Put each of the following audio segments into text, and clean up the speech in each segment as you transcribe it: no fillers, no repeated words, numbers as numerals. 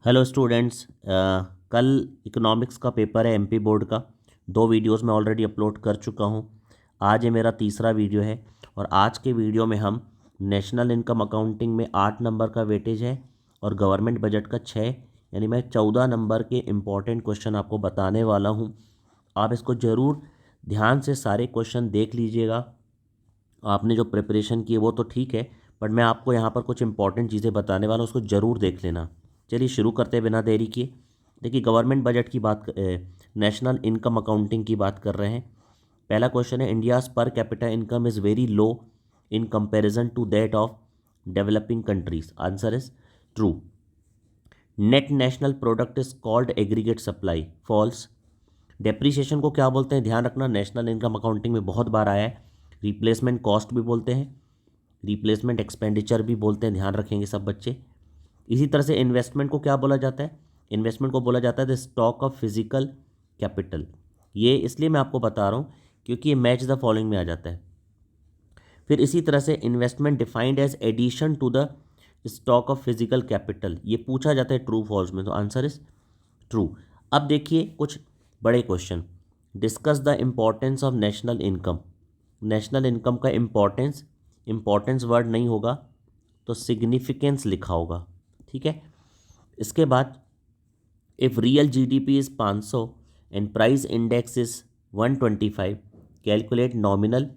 Hello students, कल economics का paper है एमपी बोर्ड का। 2 वीडियोस मैं ऑलरेडी अपलोड कर चुका हूँ। आज ये मेरा तीसरा वीडियो है और आज के वीडियो में हम नेशनल इनकम अकाउंटिंग में 8 नंबर का वेटेज है और गवर्नमेंट बजट का 6, यानी मैं 14 नंबर के इम्पॉर्टेंट क्वेश्चन आपको बताने वाला हूँ। आप इसको ज़रूर ध्यान से सारे क्वेश्चन देख लीजिएगा। आपने जो प्रिपरेशन की है वो तो ठीक है, बट मैं आपको यहाँ पर कुछ इंपॉर्टेंट चीज़ें बताने वाला हूँ, उसको ज़रूर देख लेना। चलिए शुरू करते हैं बिना देरी किए। देखिए, गवर्नमेंट बजट की बात, नेशनल इनकम अकाउंटिंग की बात कर रहे हैं। पहला क्वेश्चन है, India's per capita income is very low in comparison to that of developing countries. Answer is true. Net national product is called aggregate supply. False. Depreciation को क्या बोलते हैं, ध्यान रखना, नेशनल इनकम अकाउंटिंग में बहुत बार आया है। रिप्लेसमेंट कॉस्ट भी बोलते हैं, रिप्लेसमेंट एक्सपेंडिचर भी बोलते हैं, ध्यान रखेंगे सब बच्चे। इसी तरह से इन्वेस्टमेंट को क्या बोला जाता है, इन्वेस्टमेंट को बोला जाता है the stock of physical capital. ये इसलिए मैं आपको बता रहा हूँ क्योंकि ये मैच द फॉलोइंग में आ जाता है। फिर इसी तरह से investment defined as addition to the stock of physical capital, ये पूछा जाता है ट्रू फॉल्स में, तो आंसर इज ट्रू। अब देखिए कुछ बड़े question. Discuss the importance of national income. National income का इम्पोर्टेंस, इम्पोर्टेंस वर्ड नहीं होगा तो सिग्निफिकेंस लिखा होगा, ठीक है। इसके बाद if real GDP is 500 and price index is 125, calculate nominal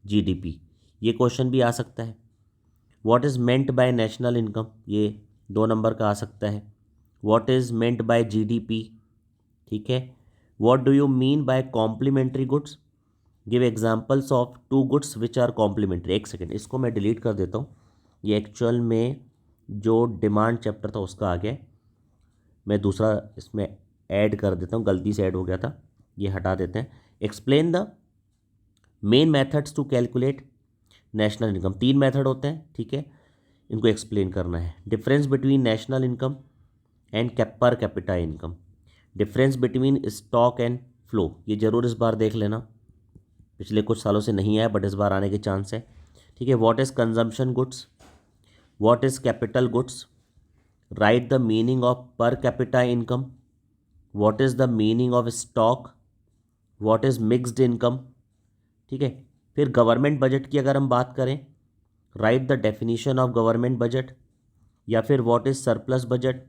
GDP. ये क्वेश्चन भी आ सकता है। What is meant by national income, ये 2 नंबर का आ सकता है। What is meant by GDP, ठीक है। What do you mean by complementary goods, give examples of 2 goods which are complementary. एक सेकेंड, इसको मैं डिलीट कर देता हूँ। ये एक्चुअल में जो डिमांड चैप्टर था उसका आ गया है, मैं दूसरा इसमें ऐड कर देता हूँ, गलती से ऐड हो गया था, ये हटा देते हैं। Explain the main methods to calculate national income. 3 method होते हैं, ठीक है, इनको एक्सप्लेन करना है। Difference between national income and per capita income. Difference between stock and flow, ये जरूर इस बार देख लेना, पिछले कुछ सालों से नहीं आया बट इस बार आने के चांस है, ठीक है। What is consumption goods, what is capital goods, right the meaning of पर capita income, what is the meaning of stock, what is mixed income, ठीक है। फिर गवर्नमेंट बजट की अगर हम बात करें, right the definition of government budget, या फिर what is surplus budget,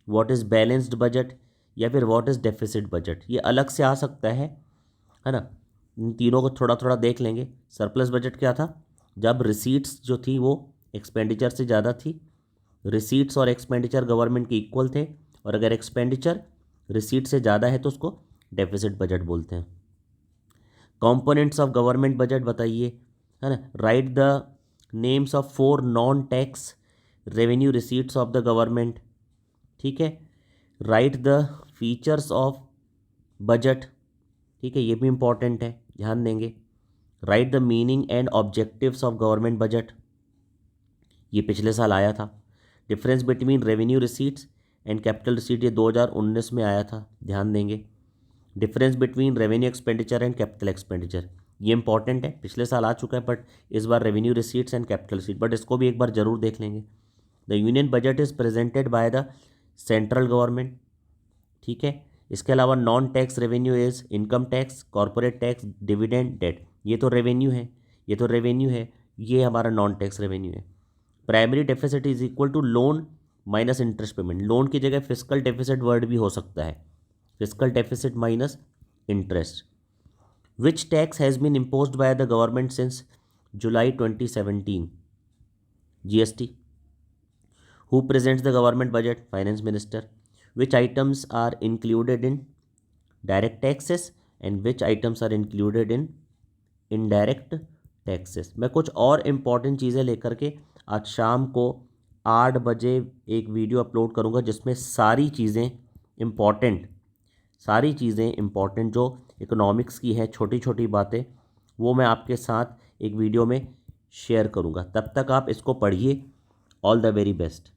what is balanced budget, या फिर व्हाट इज़ डेफिसिट बजट। ये अलग से आ सकता है ना। इन तीनों को थोड़ा थोड़ा देख लेंगे। सरप्लस बजट क्या था, जब रिसीट्स जो थी वो एक्सपेंडिचर से ज़्यादा थी, रिसीट्स और एक्सपेंडिचर गवर्नमेंट के इक्वल थे, और अगर एक्सपेंडिचर रिसीट से ज़्यादा है तो उसको डेफिसिट बजट बोलते हैं। कंपोनेंट्स ऑफ गवर्नमेंट बजट बताइए, है ना। Right the names of 4 non tax revenue receipts of the government, ठीक है। Right the features of budget, ठीक है, ये भी इंपॉर्टेंट है, ध्यान देंगे। Right the meaning and objectives of government budget, ये पिछले साल आया था। Difference between revenue receipts and capital receipt, ये 2019 में आया था, ध्यान देंगे। Difference between revenue expenditure and capital expenditure, ये इंपॉर्टेंट है, पिछले साल आ चुका है बट इस बार revenue receipts and capital receipt, but इसको भी एक बार जरूर देख लेंगे। The union budget is presented by the central government, ठीक है। इसके अलावा non tax revenue is income tax, corporate tax, dividend, debt, ये तो रेवेन्यू है, ये तो रेवेन्यू है, ये हमारा नॉन टैक्स रेवेन्यू है। Primary deficit is equal to loan minus interest payment. Loan की जगह फिजिकल डेफिसिट वर्ड भी हो सकता है, fiscal deficit minus interest. Which tax has been imposed by the government since July 2017, GST. Who presents the government budget, finance minister. Which items are included in direct taxes and which items are included in indirect taxes. मैं कुछ और important चीज़ें लेकर के आज शाम को 8 बजे एक वीडियो अपलोड करूंगा जिसमें सारी चीज़ें इम्पॉर्टेंट जो इकोनॉमिक्स की है, छोटी छोटी बातें, वो मैं आपके साथ एक वीडियो में शेयर करूंगा। तब तक आप इसको पढ़िए। All the very best.